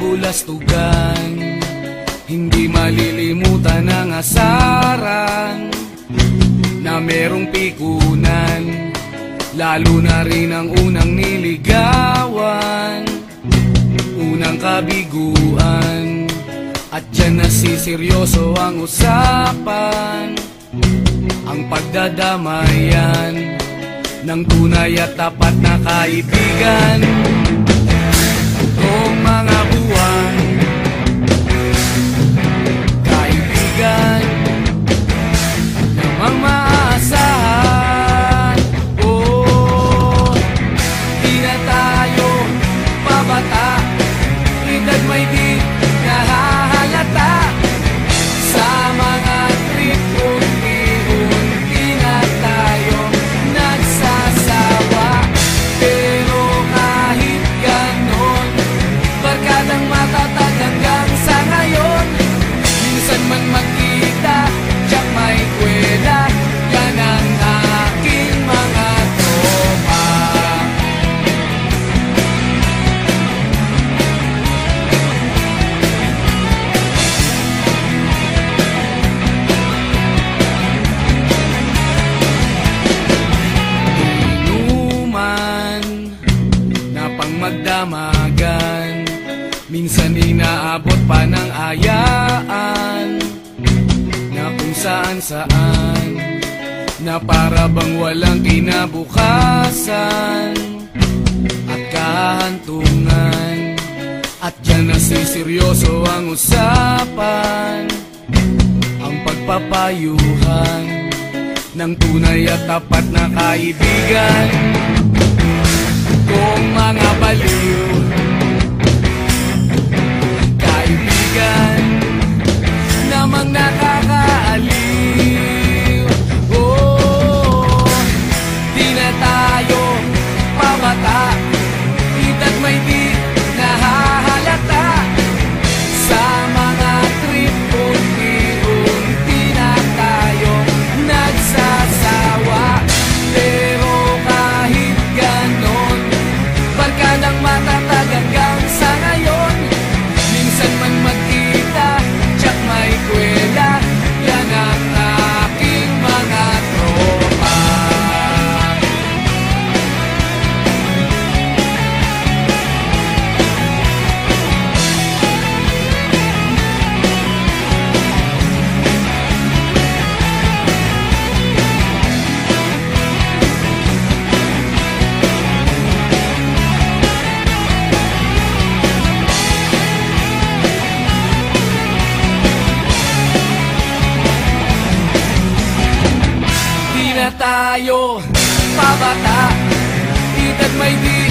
kabulastugan, hindi malilimutan ang asaran na merong pikunan, lalo na rin ang unang niligawan, unang kabiguan. At dyan nasiseryoso ang usapan, ang pagdadamayan ng tunay at tapat na kaibigan. Kung mga buwan, kaibigan namang maaasahan. Oh, di na tayo pabata, edad may di nahahalata. Sa mga trip unti-unti na tayo nagsasawa. Pero kahit ganon, barkadang matatag hanggang sa ngayon. Minsan man magkita, tiyak may kwela, yan ang aking mga tropa. Inuman na pang magdamagan, minsan inaabot pa ng ayaan, na kung saan-saan, na para bang walang kinabukasan at kahantungan. At dyan nasiseryoso ang usapan, ang pagpapayuhan ng tunay at tapat na kaibigan. Kung mga baliw, kaibigan namang nakakaaliw. Oh, di na tayo pabata, edad may di nahahalata. Sa mga trip unti-unti na tayo nagsasawa. Pero kahit ganon, barkadang matatag hanggang sa ngayon. Minsan man magkita, tiyak may kwela, yan ang aking mga tropa. Di na tayo pabata, edad may di